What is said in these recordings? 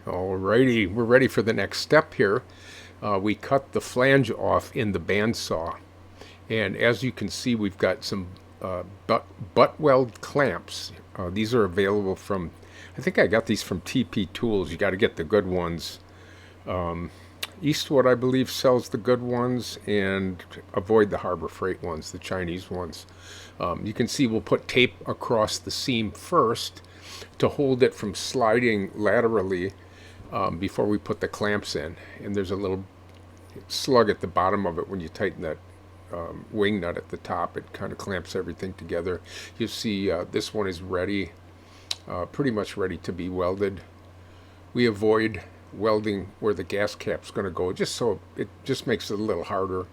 Alrighty, we're ready for the next step here. We cut the flange off in the bandsaw, and as you can see, we've got some butt weld clamps. These are available from, I think I got these from TP Tools. You got to get the good ones. Eastwood, I believe, sells the good ones, and avoid the Harbor Freight ones, the Chinese ones. You can see we'll put tape across the seam first to hold it from sliding laterally before we put the clamps in. And there's a little slug at the bottom of it when you tighten that wing nut at the top. It kind of clamps everything together. You see this one is ready, pretty much ready to be welded. We avoid welding where the gas cap's going to go, just so it just makes it a little harder.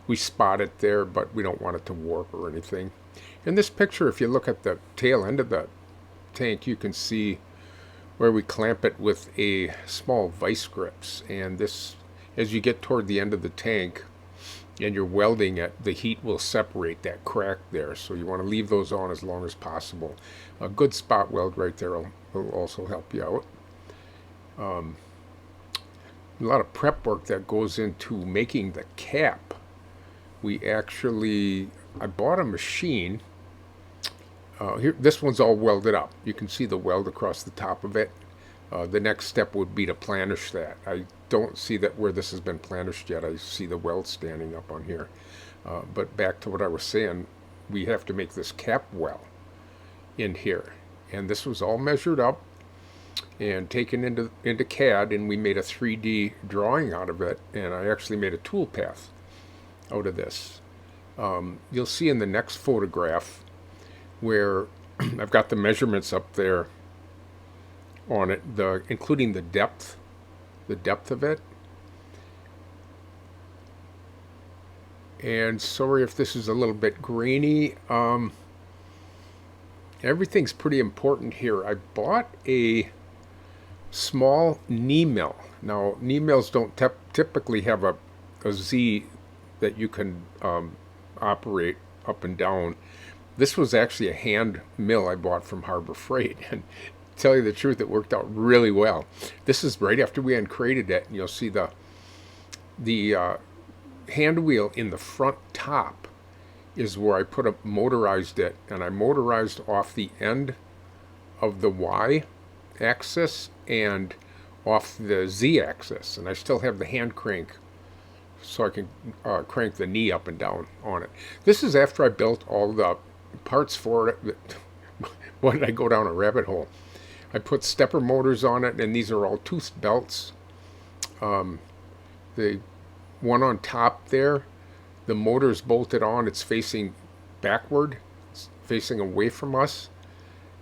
We spot it there, but we don't want it to warp or anything. In this picture, if you look at the tail end of the tank, you can see where we clamp it with a small vice grips. And this, as you get toward the end of the tank and you're welding it, the heat will separate that crack there, so you want to leave those on as long as possible. A good spot weld right there will also help you out. A lot of prep work that goes into making the cap. I bought a machine. Here, this one's all welded up. You can see the weld across the top of it. The next step would be to planish that. I don't see that where this has been planished yet. I see the weld standing up on here. But back to what I was saying, we have to make this cap well in here. And this was all measured up and taken into CAD, and we made a 3D drawing out of it, and I actually made a tool path out of this. You'll see in the next photograph where I've got the measurements up there on it, including the depth of it. And sorry if this is a little bit grainy. Everything's pretty important here. I bought a small knee mill. Now, knee mills don't typically have a Z that you can operate up and down. This was actually a hand mill I bought from Harbor Freight, and to tell you the truth, it worked out really well. This is right after we uncrated it, and you'll see the hand wheel in the front top is where I motorized it, and I motorized off the end of the Y axis and off the Z axis, and I still have the hand crank so I can crank the knee up and down on it. This is after I built all the parts for it. Why did I go down a rabbit hole? I put stepper motors on it, and these are all toothed belts. The one on top there, the motor's bolted on. It's facing backward. It's facing away from us.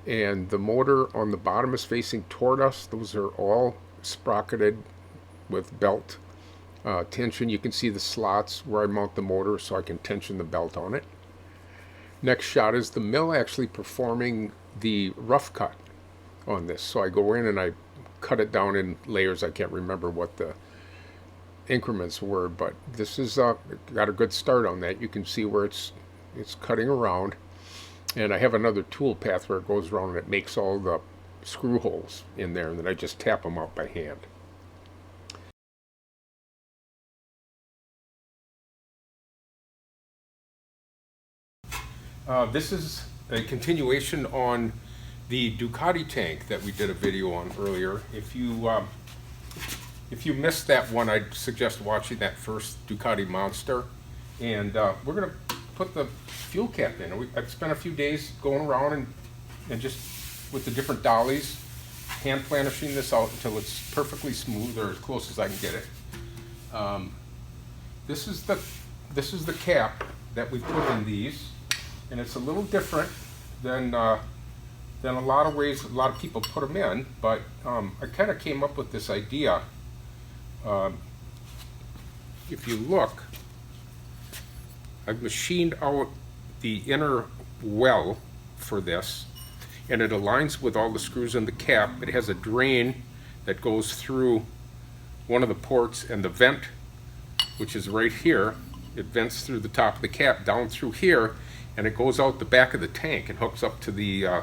And the motor on the bottom is facing toward us. Those are all sprocketed with belt tension. You can see the slots where I mount the motor so I can tension the belt on it. Next shot is the mill actually performing the rough cut on this. So I go in and I cut it down in layers. I can't remember what the increments were, but this is got a good start on that. You can see where it's cutting around. And I have another tool path where it goes around and it makes all the screw holes in there, and then I just tap them out by hand. This is a continuation on the Ducati tank that we did a video on earlier. If you missed that one, I'd suggest watching that first Ducati Monster. And we're going to put the fuel cap in. I've spent a few days going around and just with the different dollies, hand planishing this out until it's perfectly smooth, or as close as I can get it. This is the cap that we put in these, and it's a little different than a lot of ways a lot of people put them in. But I kind of came up with this idea. If you look, I've machined out the inner well for this, and it aligns with all the screws in the cap. It has a drain that goes through one of the ports, and the vent, which is right here, it vents through the top of the cap down through here, and it goes out the back of the tank and hooks up to the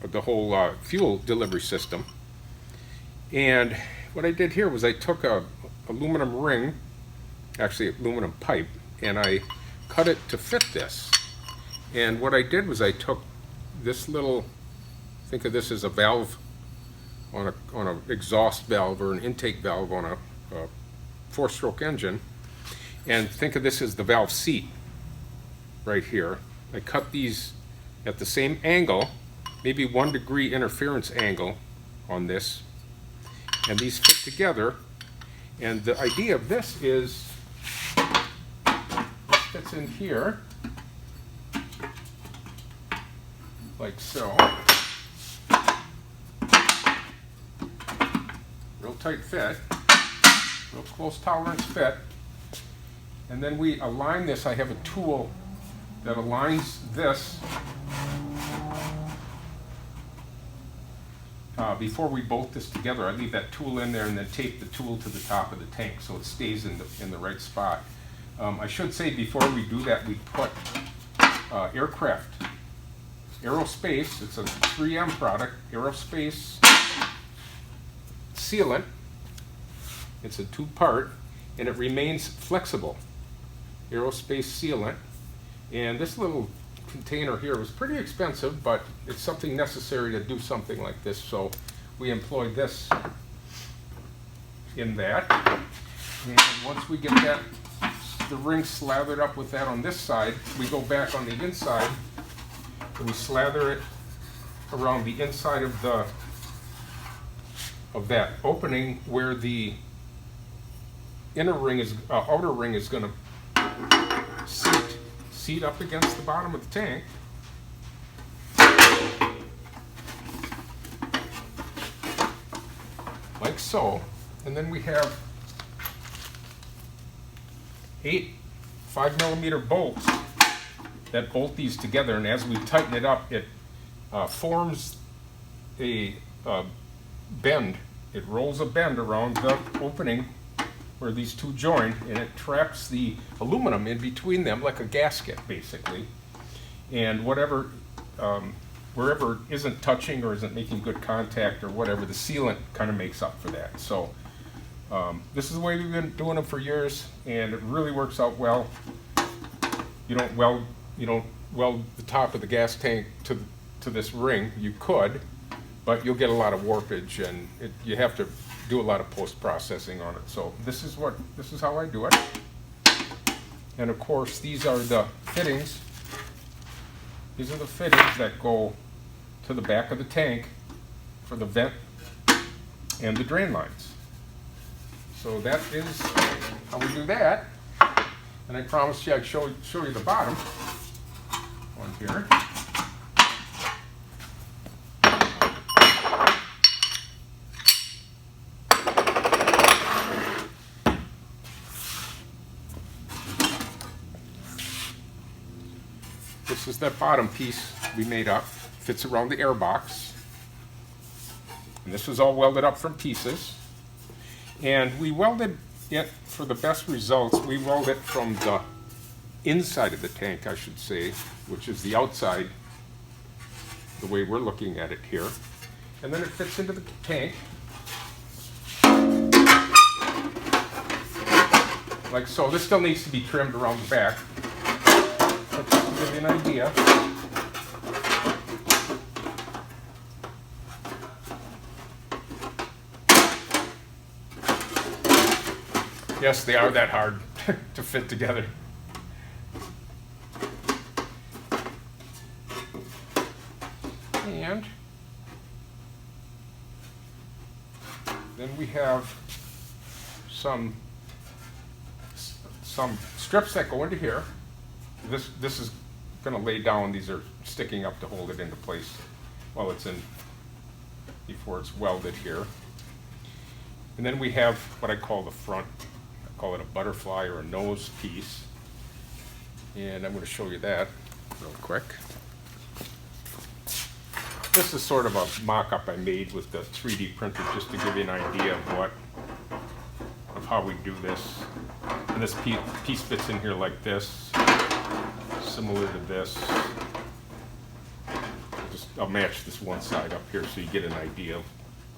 the whole fuel delivery system. And what I did here was I took a aluminum ring, actually aluminum pipe, and I cut it to fit this. And what I did was I took this little, think of this as a valve on an exhaust valve or an intake valve on a four-stroke engine, and think of this as the valve seat right here. I cut these at the same angle, maybe 1 degree interference angle on this, and these fit together. And the idea of this is this fits in here like so. Real tight fit, real close tolerance fit. And then we align this. I have a tool that aligns this before we bolt this together. I leave that tool in there and then tape the tool to the top of the tank so it stays in the right spot. I should say before we do that, we put aerospace, it's a 3M product, aerospace sealant. It's a 2-part and it remains flexible. Aerospace sealant. And this little container here was pretty expensive, but it's something necessary to do something like this, so we employed this in that. And once we get the ring slathered up with that on this side, we go back on the inside and we slather it around the inside of that opening where the outer ring is going to seat up against the bottom of the tank. Like so. And then we have 8 5mm bolts that bolt these together, and as we tighten it up, it forms a bend. It rolls a bend around the opening where these two join, and it traps the aluminum in between them like a gasket, basically. And whatever, wherever it isn't touching or isn't making good contact or whatever, the sealant kind of makes up for that. So this is the way we've been doing them for years, and it really works out well. You don't weld the top of the gas tank to this ring. You could, but you'll get a lot of warpage, and you have to do a lot of post-processing on it. So this is how I do it. And of course, these are the fittings. These are the fittings that go to the back of the tank for the vent and the drain lines. So that is how we do that. And I promised you I'd show you the bottom one here. This is that bottom piece we made up. Fits around the air box. And this was all welded up from pieces. And we welded it for the best results. We weld it from the inside of the tank, I should say, which is the outside, the way we're looking at it here. And then it fits into the tank like so. This still needs to be trimmed around the back. But just to give you an idea. Yes, they are that hard to fit together. And then we have some strips that go into here. This is going to lay down. These are sticking up to hold it into place while it's in, before it's welded here. And then we have what I call the front. I call it a butterfly or a nose piece. And I'm going to show you that real quick. This is sort of a mock-up I made with the 3D printer just to give you an idea of how we do this. And this piece fits in here like this, similar to this. Just I'll match this one side up here so you get an idea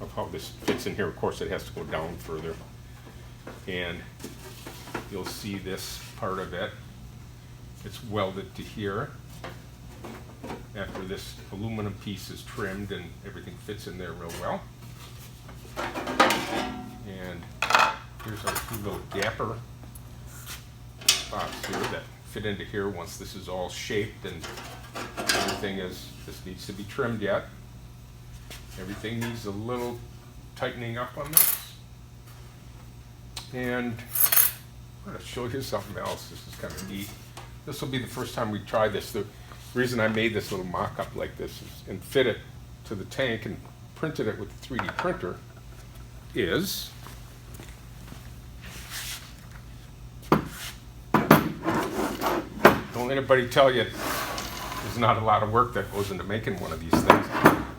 of how this fits in here. Of course, it has to go down further. And you'll see this part of it. It's welded to here. After this aluminum piece is trimmed and everything fits in there real well. And here's our two little gapper spots here that fit into here once this is all shaped and everything is, this needs to be trimmed yet. Everything needs a little tightening up on this. And I'm going to show you something else. This is kind of neat. This will be the first time we try this. The reason I made this little mock-up like this and fit it to the tank and printed it with the 3D printer is don't let anybody tell you there's not a lot of work that goes into making one of these things.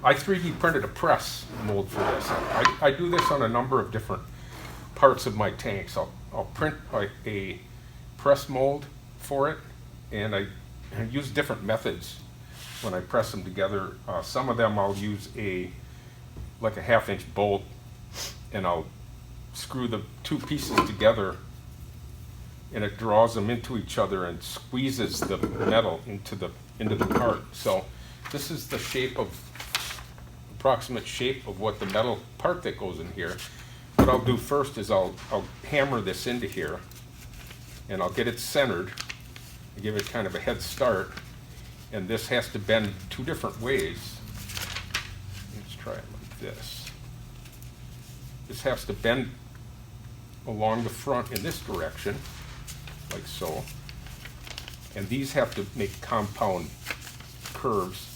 I 3D printed a press mold for this. I do this on a number of different parts of my tanks. I'll print a press mold for it, and I use different methods when I press them together. Some of them I'll use like a 1/2-inch bolt, and I'll screw the two pieces together, and it draws them into each other and squeezes the metal into the part. So this is the approximate shape of what the metal part that goes in here. What I'll do first is I'll hammer this into here, and I'll get it centered, give it kind of a head start, and this has to bend two different ways. Let's try it like this. This has to bend along the front in this direction, like so, and these have to make compound curves,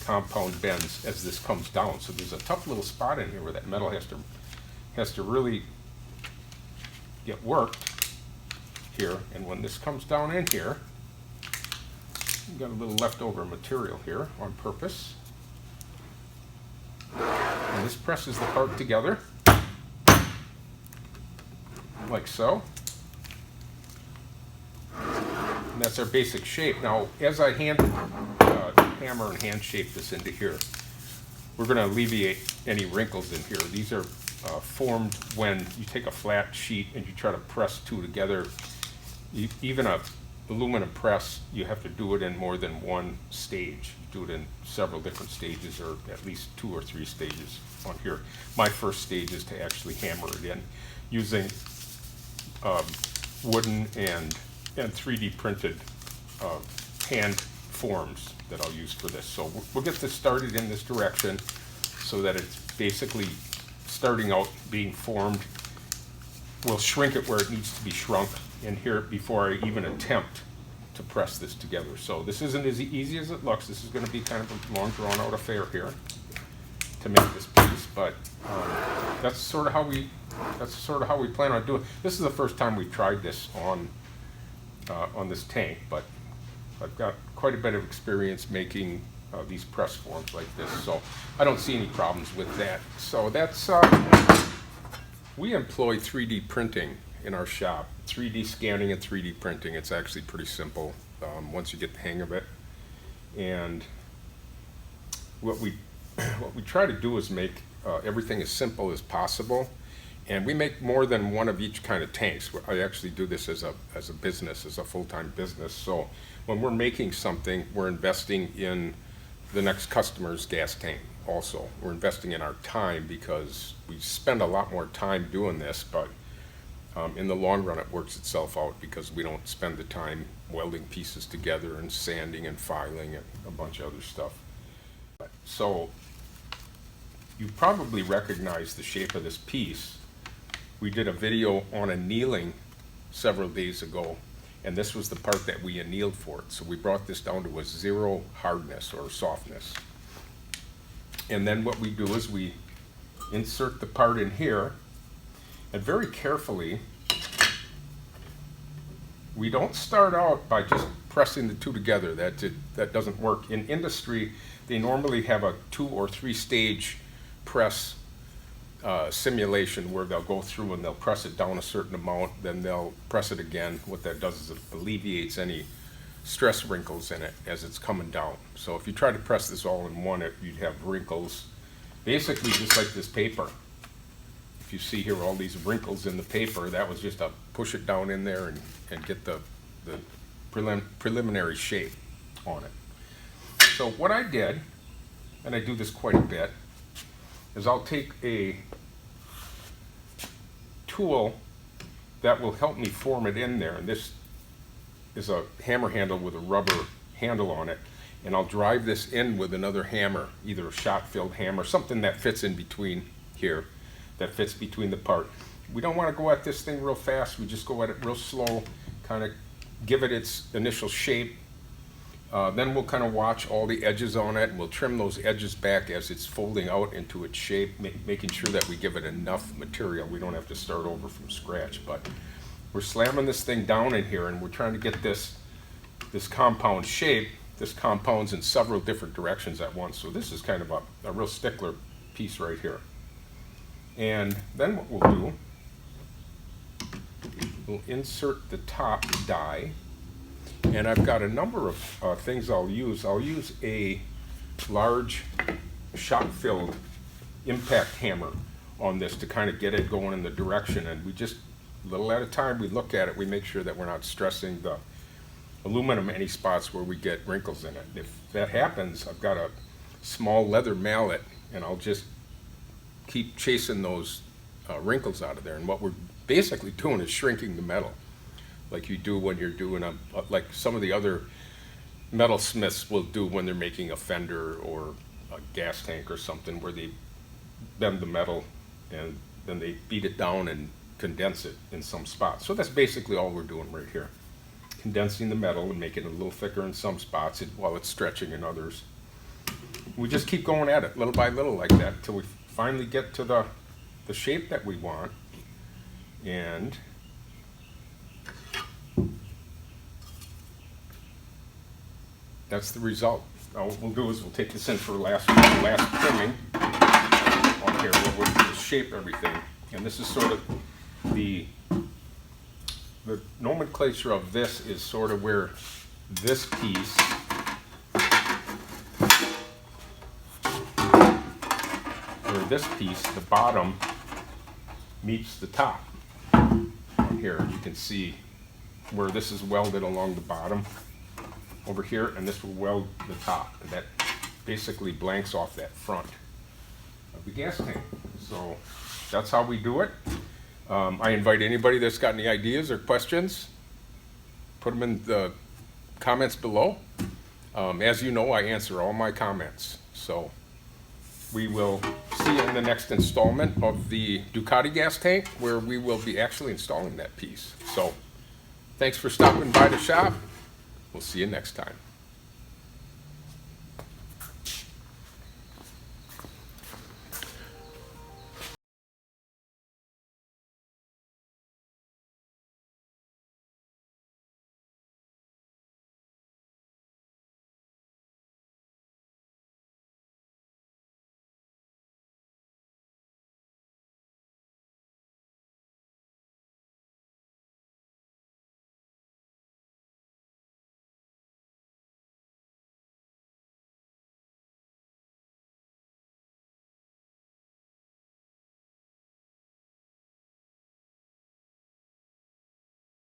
compound bends as this comes down. So there's a tough little spot in here where that metal has to really get worked here, and when this comes down in here, we've got a little leftover material here on purpose, and this presses the part together like so, and that's our basic shape. Now as I hammer and hand shape this into here, we're going to alleviate any wrinkles in here. These are formed when you take a flat sheet and you try to press two together. Even a aluminum press, you have to do it in more than one stage. You do it in several different stages, or at least 2 or 3 stages on here. My first stage is to actually hammer it in using wooden and 3D printed hand forms that I'll use for this. So we'll get this started in this direction so that it's basically starting out being formed. We'll shrink it where it needs to be shrunk in here before I even attempt to press this together. So this isn't as easy as it looks. This is going to be kind of a long drawn out affair here to make this piece, but that's sort of how we plan on doing it. This is the first time we've tried this on this tank, but I've got quite a bit of experience making these press forms like this, so I don't see any problems with that. So that's we employ 3D printing in our shop. 3D scanning and 3D printing. It's actually pretty simple once you get the hang of it. And what we try to do is make everything as simple as possible. And we make more than one of each kind of tanks. I actually do this as a business, as a full-time business. So when we're making something, we're investing in the next customer's gas tank also. We're investing in our time because we spend a lot more time doing this, but in the long run it works itself out because we don't spend the time welding pieces together and sanding and filing and a bunch of other stuff. So you probably recognize the shape of this piece. We did a video on annealing several days ago, and this was the part that we annealed for it. So we brought this down to a 0 hardness or softness. And then what we do is we insert the part in here, and very carefully, we don't start out by just pressing the two together. That doesn't work. In industry, they normally have a 2 or 3 stage press simulation where they'll go through and they'll press it down a certain amount, then they'll press it again. What that does is it alleviates any stress wrinkles in it as it's coming down. So if you try to press this all in one, you'd have wrinkles, basically just like this paper. If you see here all these wrinkles in the paper, that was just to push it down in there and get the preliminary shape on it. So what I did, and I do this quite a bit, is I'll take a tool that will help me form it in there, and this is a hammer handle with a rubber handle on it, and I'll drive this in with another hammer, either a shot-filled hammer, something that fits in between here, that fits between the part. We don't want to go at this thing real fast, we just go at it real slow, kind of give it its initial shape. Then we'll kind of watch all the edges on it, and we'll trim those edges back as it's folding out into its shape, making sure that we give it enough material. We don't have to start over from scratch, but we're slamming this thing down in here, and we're trying to get this compound shape. This compounds in several different directions at once, so this is kind of a real stickler piece right here. And then what we'll do, we'll insert the top die. And I've got a number of things I'll use. I'll use a large shot-filled impact hammer on this to kind of get it going in the direction. And we just, a little at a time, we look at it, we make sure that we're not stressing the aluminum any spots where we get wrinkles in it. If that happens, I've got a small leather mallet, and I'll just keep chasing those wrinkles out of there. And what we're basically doing is shrinking the metal, like you do when you're doing like some of the other metalsmiths will do when they're making a fender or a gas tank or something, where they bend the metal and then they beat it down and condense it in some spots. So that's basically all we're doing right here, condensing the metal and making it a little thicker in some spots while it's stretching in others. We just keep going at it little by little like that until we finally get to the shape that we want. And that's the result. Now what we'll do is we'll take this in for last trimming on here, where we'll shape everything. And this is sort of the nomenclature of this is sort of where this piece the bottom meets the top. On here you can see where this is welded along the bottom over here, and this will weld the top, and that basically blanks off that front of the gas tank. So that's how we do it. I invite anybody that's got any ideas or questions, put them in the comments below. As you know, I answer all my comments. So we will see you in the next installment of the Ducati gas tank, where we will be actually installing that piece. So thanks for stopping by the shop. We'll see you next time.